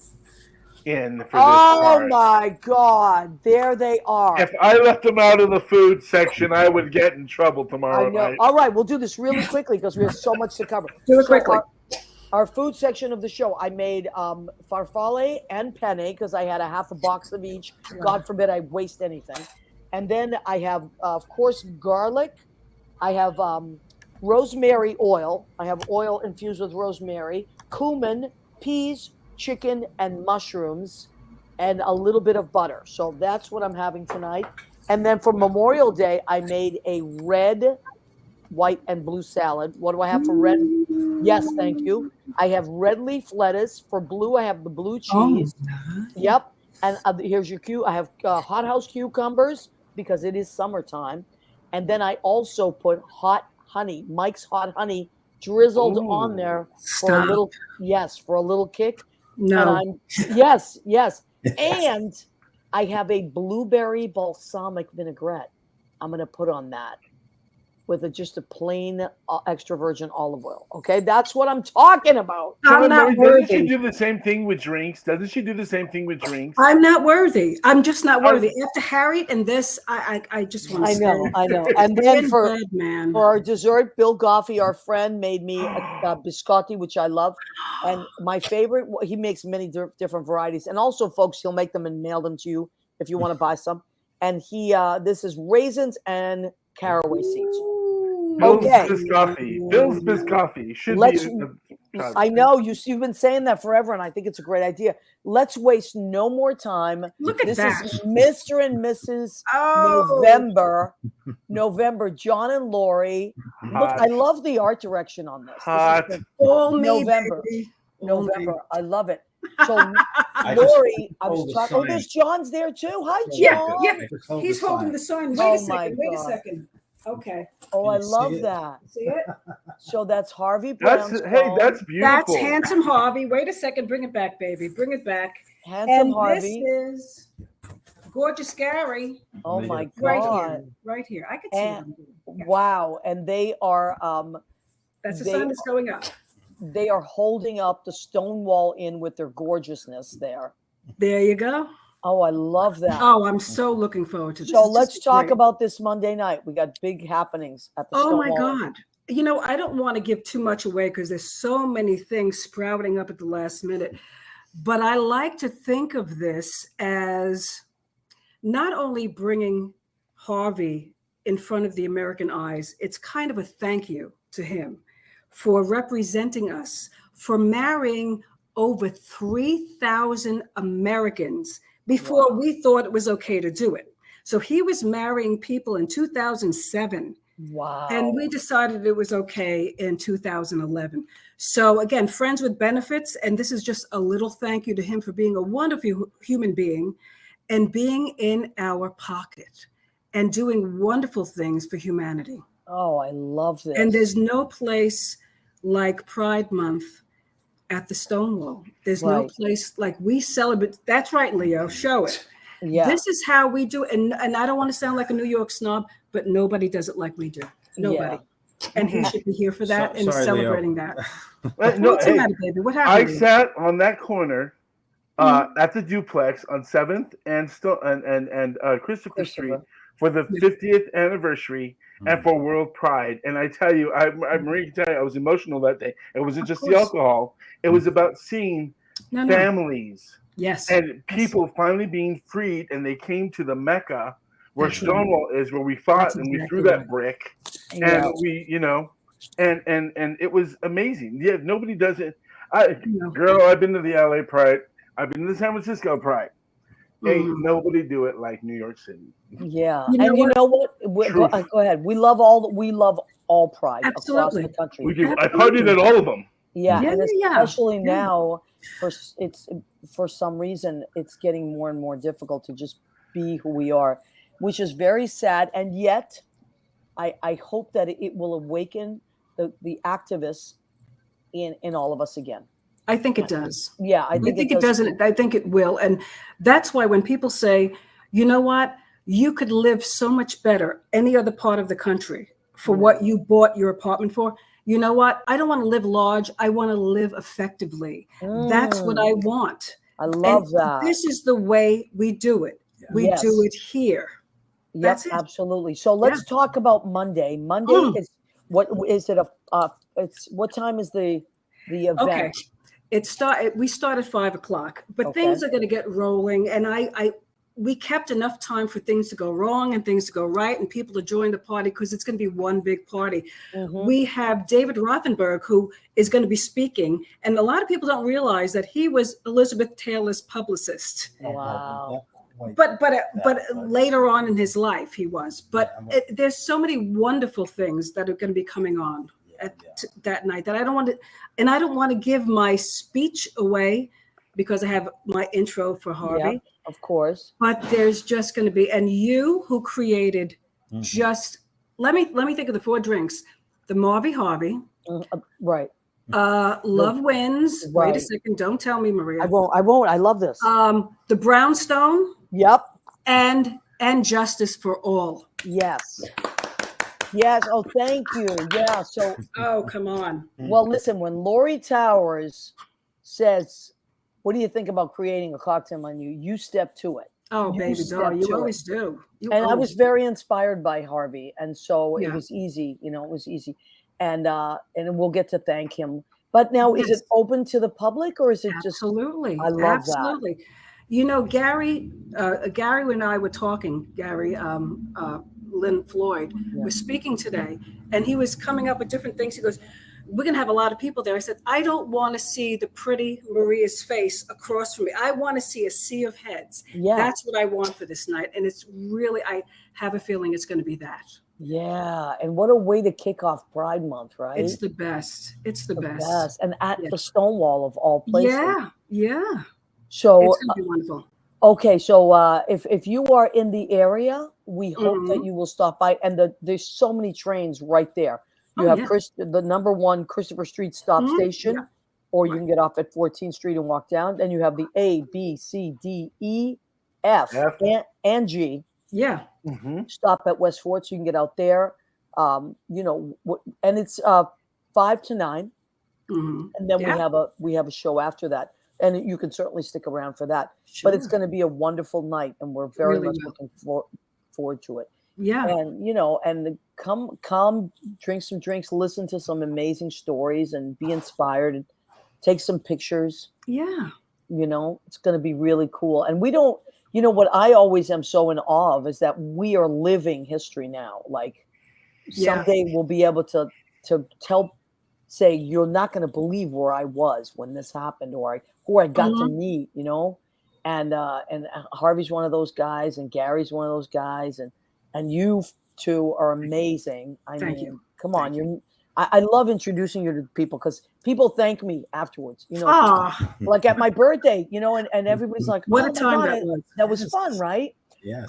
in for this part. My God. There they are. If I left them out of the food section, I would get in trouble tomorrow I know. night. All right, we'll do this really quickly because we have so much to cover. Do it quickly. Our food section of the show, I made farfalle and penne because I had a half a box of each. God forbid I waste anything. And then I have, of course, garlic. I have rosemary oil. I have oil infused with rosemary, cumin, peas, chicken, and mushrooms, and a little bit of butter. So that's what I'm having tonight. And then for Memorial Day, I made a red, white, and blue salad. What do I have for red? Yes, thank you. I have red leaf lettuce. For blue, I have the blue cheese. Yep. And here's your cue. I have hothouse cucumbers because it is summertime. And then I also put hot honey, Mike's hot honey, drizzled on there for a little kick. No. And yes. And I have a blueberry balsamic vinaigrette. I'm going to put on that with just a plain extra virgin olive oil. Okay, that's what I'm talking about. I'm not worthy. Doesn't she do the same thing with drinks? I'm not worthy. I'm just not worthy. After Harriet and this, I just want to I know. And then for our dessert, Bill Goffey, our friend, made me a biscotti, which I love. And my favorite, he makes many different varieties. And also, folks, he'll make them and mail them to you if you want to buy some. And this is raisins and caraway seeds. Bill's Biscotti should be. I know you've been saying that forever, and I think it's a great idea. Let's waste no more time. Look at that. This is Mr. and Mrs. November. John and Lori. Look, I love the art direction on this. This is November. I love it. So Lori, I was talking. Oh, there's John's there too. Hi, John. Yeah. He's holding the sign. Wait a second. Okay. Oh, I love that. See it? So that's Harvey Brownstone. That's beautiful. That's handsome Harvey. Wait a second. Bring it back, baby. Bring it back. Handsome Harvey. This is gorgeous Gary. Oh my Right God. here. Right here. I can see what I'm doing. Yeah. Wow. And they are That's the sun that's going up. They are holding up the Stonewall Inn with their gorgeousness there. There you go. Oh, I love that. Oh, I'm so looking forward to this. So let's talk about this Monday night. We got big happenings at the Stonewall. Oh my God. You know, I don't want to give too much away because there's so many things sprouting up at the last minute. But I like to think of this as not only bringing Harvey in front of the American eyes, it's kind of a thank you to him for representing us, for marrying over 3,000 Americans before we thought it was okay to do it. So he was marrying people in 2007. Wow. And we decided it was okay in 2011. So again, friends with benefits. And this is just a little thank you to him for being a wonderful human being and being in our pocket and doing wonderful things for humanity. Oh, I love this. And there's no place like Pride Month at the Stonewall. There's no place like we celebrate. That's right, Leo, show it. Yeah. This is how we do it. And I don't want to sound like a New York snob, but nobody does it like we do. Nobody. Yeah. And he should be here for that and celebrating Leo. That. What's the matter, baby? What happened? I sat on that corner at the duplex on 7th and Christopher Street for the 50th anniversary and for World Pride. And I tell you, MARiA can tell you, I was emotional that day. It wasn't just the alcohol. It was about seeing families. Yes. And people finally being freed, and they came to the Mecca where Stonewall is, where we fought and we threw that brick. And we, you know, and it was amazing. Yeah, nobody does it. Girl, I've been to the LA Pride. I've been to the San Francisco Pride. Ain't nobody do it like New York City. Yeah. You know what? Go ahead. We love all Pride across the country. We do. I partied at all of them. Yeah, and especially now, for some reason, it's getting more and more difficult to just be who we are, which is very sad. And yet, I hope that it will awaken the activists in all of us again. I think it does. Yeah, I think it does. I think it will. And that's why when people say, you know what, you could live so much better any other part of the country for what you bought your apartment for. You know what? I don't want to live large. I want to live effectively. That's what I want. I love that. This is the way we do it. We do it here. Yes, absolutely. So let's talk about Monday. Monday is what is it? It's what time is the event? Okay. We start at 5 o'clock, but things are going to get rolling, and we kept enough time for things to go wrong and things to go right, and people to join the party because it's going to be one big party. We have David Rothenberg, who is going to be speaking, and a lot of people don't realize that he was Elizabeth Taylor's publicist. Wow. But later on in his life, he was. But there's so many wonderful things that are going to be coming on that night that I don't want to give my speech away because I have my intro for Harvey. Yeah, of course. But there's just going to be, and you who created just let me think of the 4 drinks: the Harvey, right? Love Wins. Right. Wait a second, don't tell me, MARiA. I won't. I love this. The Brownstone. Yep. And Justice for All. Yes. Yes. Oh, thank you. Yeah. So. Oh, come on. Well, listen. When Lori Towers says, "What do you think about creating a cocktail menu?" You step to it. Oh, baby doll, you always do. I was very inspired by Harvey, and so it was easy. You know, it was easy, and we'll get to thank him. But now, is it open to the public, or is it just? Absolutely. I love that. You know, Gary and I were talking. Gary, Lynn Floyd was speaking today, and he was coming up with different things. He goes, "We're going to have a lot of people there." I said, "I don't want to see the pretty MARiA's face across from me. I want to see a sea of heads." Yeah. That's what I want for this night. And it's really, I have a feeling it's going to be that. Yeah. And what a way to kick off Pride Month, right? It's the best. It's the best. And at the Stonewall of all places. Yeah. So it's going to be wonderful. Okay. So if you are in the area, we hope that you will stop by. And there's so many trains right there. You have the number 1 Christopher Street stop station, or you can get off at 14th Street and walk down. Then you have the A, B, C, D, E, F, F. and G. Yeah. Stop at West Fort so you can get out there. And it's 5 to 9. Mm-hmm. And then Yeah. we have a show after that, and you can certainly stick around for that. Sure. But it's going to be a wonderful night, and we're very Really much will. looking forward to it. Yeah. And and come drink some drinks, listen to some amazing stories, and be inspired, and take some pictures. Yeah. It's going to be really cool. And we don't. What I always am so in awe of is that we are living history now. Like someday we'll be able to say you're not going to believe where I was when this happened, or who I got to meet, and Harvey's one of those guys, and Gary's one of those guys, and you two are amazing. Thank you. Come on, I love introducing you to people because people thank me afterwards. Like at my birthday, and everybody's like, what oh a time that was. That was fun, right? Yes.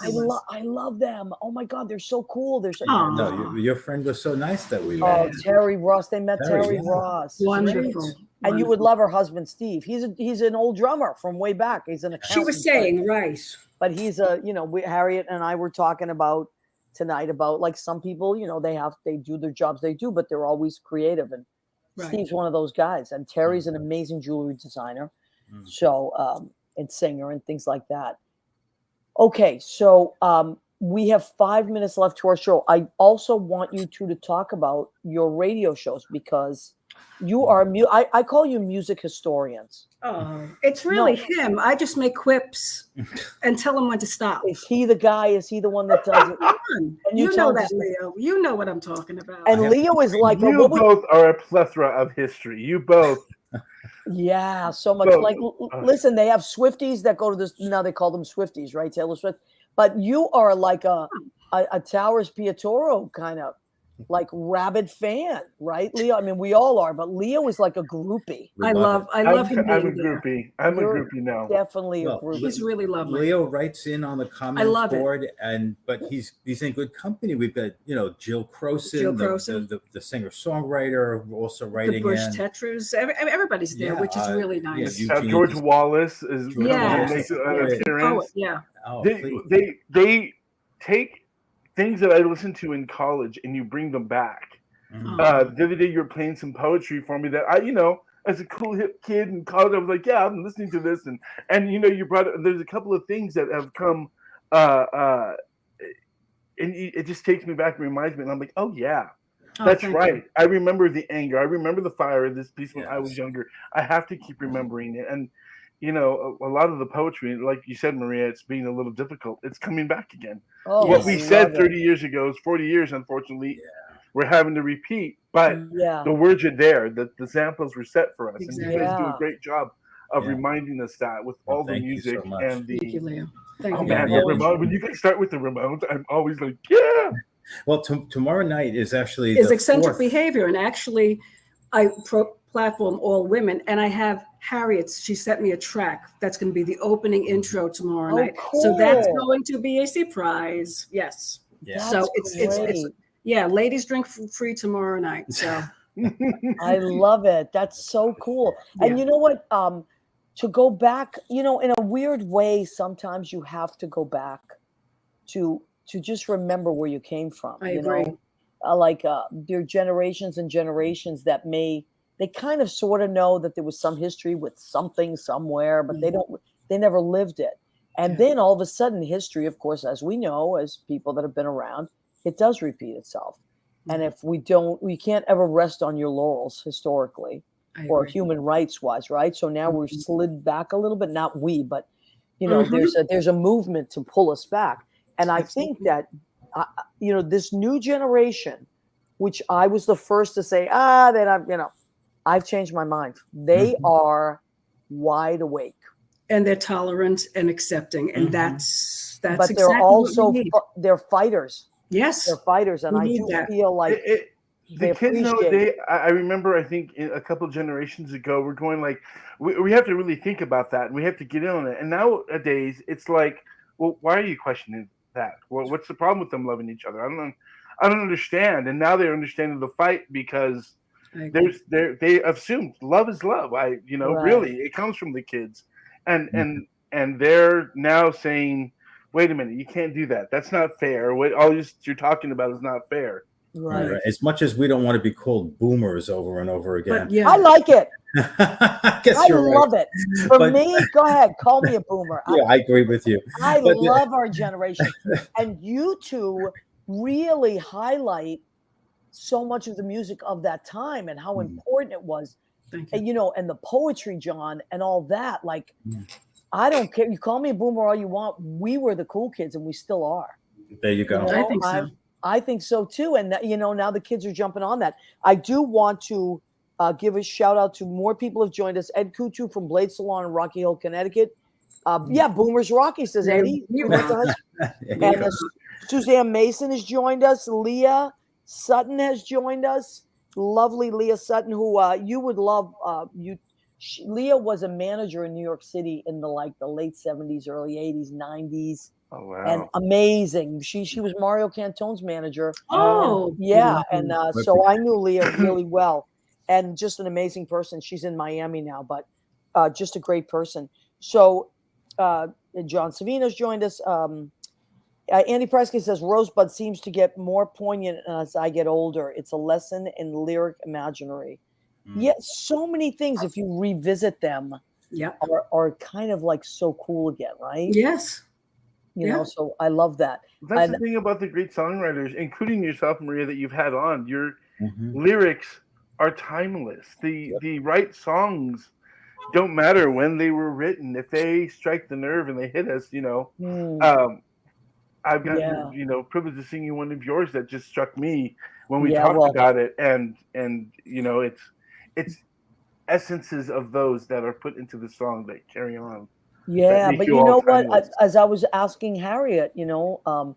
I love them. Oh my God, they're so cool. They're so No, your friend was so nice that we met. Oh, Terry Ross. They met Terry Ross. Wonderful. And you would love her husband, Steve. He's an old drummer from way back. He's an accountant. She was saying, right. But he's Harriet and I were talking about tonight about like some people, they do their jobs they do, but they're always creative. And Steve's one of those guys. And Terry's an amazing jewelry designer. So, and singer and things like that. Okay, so we have 5 minutes left to our show. I also want you two to talk about your radio shows because you are I call you music historians. Oh, it's really him. I just make quips and tell him when to stop. Is he the guy? Is he the one that does it? And you know that, Leo. You know what I'm talking about. And Leo is like you both are a plethora of history. You both. Yeah, so much. Like, listen, they have Swifties that go to this. Now they call them Swifties, right? Taylor Swift. But you are like a Towers Pietro kind of like rabid fan, right, Leo? I mean, we all are, but Leo is like a groupie. I love him. I'm a groupie. I'm a groupie now. Definitely a groupie. He's really lovely. Leo writes in on the comments board, but he's in good company. We've got Jill Croson, the singer songwriter, also writing the Bush in. Tetras. Everybody's there, which is really nice. George Wallace is makes an appearance. They take things that I listened to in college and you bring them back. The other day you were playing some poetry for me that as a cool hip kid in college, I was like, yeah, I'm listening to this. And you brought there's a couple of things that have come and it just takes me back and reminds me. And I'm like, oh yeah, that's right. I remember the anger. I remember the fire of this piece when I was younger. I have to keep remembering it. And a lot of the poetry, like you said, Maria, it's being a little difficult. It's coming back again. What we said 30 years ago is 40 years, unfortunately, we're having to repeat. But the words are there. The samples were set for us. Exactly. And you guys do a great job of reminding us that with all the music and the... Thank you, Leo. Thank you. Man, Ramon, when you guys start with the Ramones, I'm always like, yeah. Well, tomorrow night is actually eccentric behavior. And actually, I platform all women. And I have Harriet, she sent me a track that's going to be the opening intro tomorrow night. Cool. So that's going to be a surprise. Yes. Yeah. So it's ladies drink free tomorrow night. So I love it. That's so cool. And you know what? To go back, in a weird way, sometimes you have to go back to just remember where you came from. I agree. There are generations and generations that they kind of sort of know that there was some history with something somewhere, but they never lived it. And then all of a sudden history, of course, as we know, as people that have been around, it does repeat itself. And if we can't ever rest on your laurels historically or human rights wise, right? So now we're slid back a little bit, not we, but there's a movement to pull us back. And I think that, this new generation, which I was the first to say, I've changed my mind. They are wide awake. And they're tolerant and accepting. And that's but exactly they're also, what we need. they're fighters. Yes. They're fighters. And I do feel like the kids nowadays, I remember, I think a couple of generations ago, we're going like, we have to really think about that. And we have to get in on it. And nowadays it's like, well, why are you questioning that? Well, what's the problem with them loving each other? I don't understand. And now they're understanding the fight because they assumed love is love. Really, it comes from the kids, and and they're now saying, "Wait a minute, you can't do that. That's not fair. What all you're talking about is not fair." Right. As much as we don't want to be called boomers over and over again. But yeah, I like it. I guess I you're love right. it. For me, go ahead, call me a boomer. Yeah, I agree with you. I But love our generation. And you two really highlight so much of the music of that time and how important it was. thank you. And, you know, and the poetry, John, and all that. Like, I don't care. You call me a boomer all you want. We were the cool kids, and we still are. there you go. You know, I think so. I think so too. And you know, now the kids are jumping on that. I do want to give a shout out to more people who have joined us. Ed Kuchu from Blade Salon in Rocky Hill, Connecticut. Yeah, Boomers Rocky, says Eddie. And Suzanne Mason has joined us. Leah Sutton has joined us. Lovely Leah Sutton, who you would love. Leah was a manager in New York City in the late 70s, early 80s, 90s. Oh wow! And amazing. She was Mario Cantone's manager. Oh, Yeah, and so I knew Leah really well, and just an amazing person. She's in Miami now, but just a great person. So John Savino's joined us. Andy Presky says Rosebud seems to get more poignant as I get older. It's a lesson in lyric imaginary. Yet so many things, if you revisit them, are kind of like so cool again, right? Yes. You know, so I love that. That's the thing about the great songwriters, including yourself, Maria, that you've had on. Your lyrics are timeless. The right songs don't matter when they were written. If they strike the nerve and they hit us, you know. I've got privilege of singing one of yours that just struck me when we talked about it, and you know, it's essences of those that are put into the song that carry on. Yeah, but you know what? As I was asking Harriet, you know,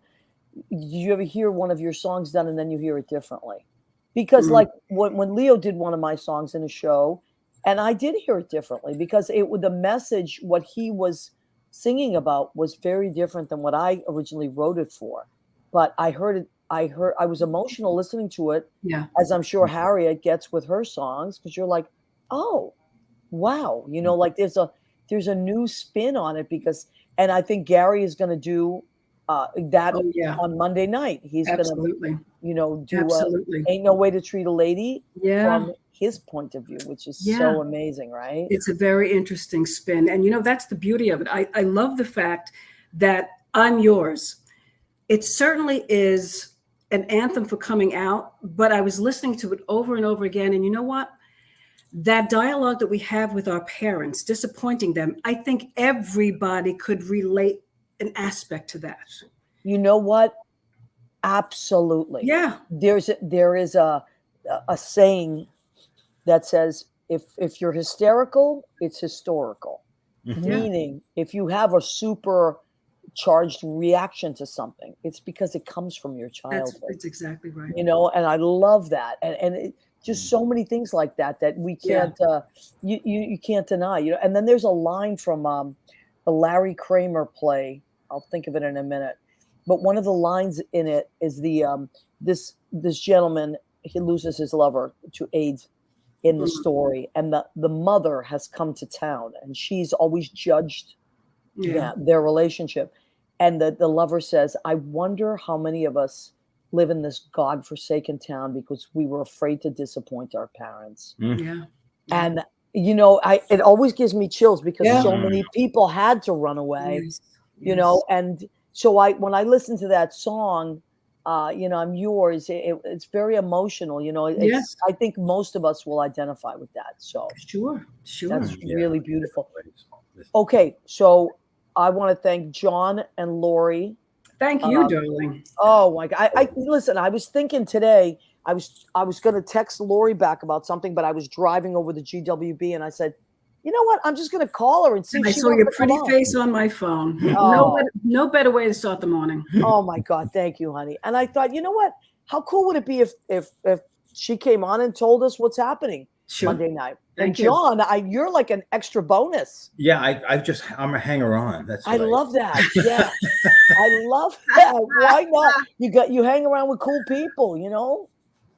do you ever hear one of your songs done and then you hear it differently? Because like when Leo did one of my songs in a show, and I did hear it differently because the message, what he was singing about was very different than what I originally wrote it for. But I heard it. I was emotional listening to it. Yeah. As I'm sure Harriet gets with her songs, because you're like, oh, wow, you know, like there's a new spin on it and I think Gary is going to do that on Monday night. He's going to, you know, do Ain't No Way to Treat a Lady from his point of view, which is so amazing, right? It's a very interesting spin. And, you know, that's the beauty of it. I love the fact that I'm Yours. It certainly is an anthem for coming out, but I was listening to it over and over again. And you know what? That dialogue that we have with our parents, disappointing them, I think everybody could relate an aspect to that. You know what? Absolutely. Yeah. There is a saying that says, if you're hysterical, it's historical. Meaning, if you have a super charged reaction to something, it's because it comes from your childhood. That's exactly right. You know, and I love that. And just so many things like that we can't you can't deny, you know. And then there's a line from the Larry Kramer play. I'll think of it in a minute. But one of the lines in it is this gentleman, he loses his lover to AIDS in the story, and the mother has come to town, and she's always judged their relationship. And the lover says, I wonder how many of us live in this godforsaken town because we were afraid to disappoint our parents. And you know, it always gives me chills because so many people had to run away, you know. And so when I listen to that song, you know, I'm Yours, it's very emotional, you know. I think most of us will identify with that. So sure that's really beautiful. Okay, so I want to thank John and Lori. Thank you, darling. Oh my God! I listen. I was thinking today. I was going to text Lori back about something, but I was driving over the GWB, and I said, you know what? I'm just going to call her and see. I saw your pretty face on my phone. No better way to start the morning. Oh my God! Thank you, honey. And I thought, you know what? How cool would it be if she came on and told us what's happening Monday night? Thank you, John. You're like an extra bonus. Yeah, I'm a hanger on. That's I love that. Yeah, I love that. Why not? You hang around with cool people, you know.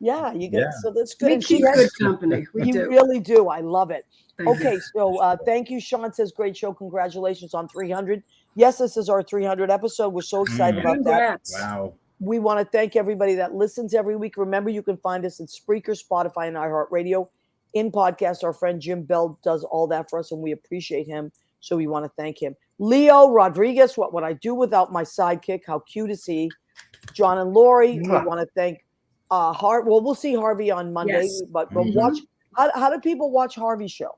Yeah, you get so that's good. We keep good company. You really do. I love it. Okay, so thank you. Sean says, great show. Congratulations on 300. Yes, this is our 300 episode. We're so excited about Congrats. that. Wow. We want to thank everybody that listens every week. Remember, you can find us at Spreaker, Spotify, and iHeartRadio. In podcast, our friend Jim Bell does all that for us, and we appreciate him. So we want to thank him. Leo Rodriguez, what would I do without my sidekick? How cute is he? John and Lori, we want to thank well, we'll see Harvey on Monday, but watch. How do people watch Harvey's show?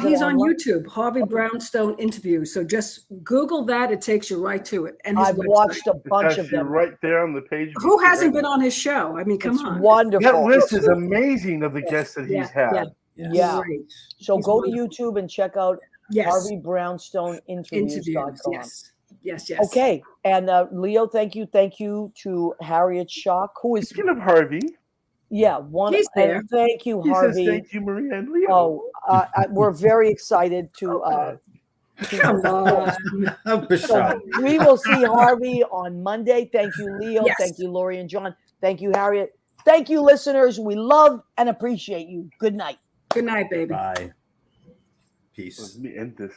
He's on YouTube, Harvey Brownstone interview. So just Google that; it takes you right to it. And I've watched a bunch of them right there on the page. Who hasn't been on his show? I mean, come on, wonderful. That list is amazing of the guests that he's had. Yeah. So he's go wonderful. To YouTube and check out Harvey Brownstone interviews.com. Yes. Okay, and Leo, thank you to Harriet Schock, who is speaking of Harvey. Yeah, one. He's there. And thank you, Harvey. Says, thank you, Maria and Leo. We're very excited to. Come on. So we will see Harvey on Monday. Thank you, Leo. Yes. Thank you, Lori and John. Thank you, Harriet. Thank you, listeners. We love and appreciate you. Good night. Good night, baby. Bye. Peace. Let me end this.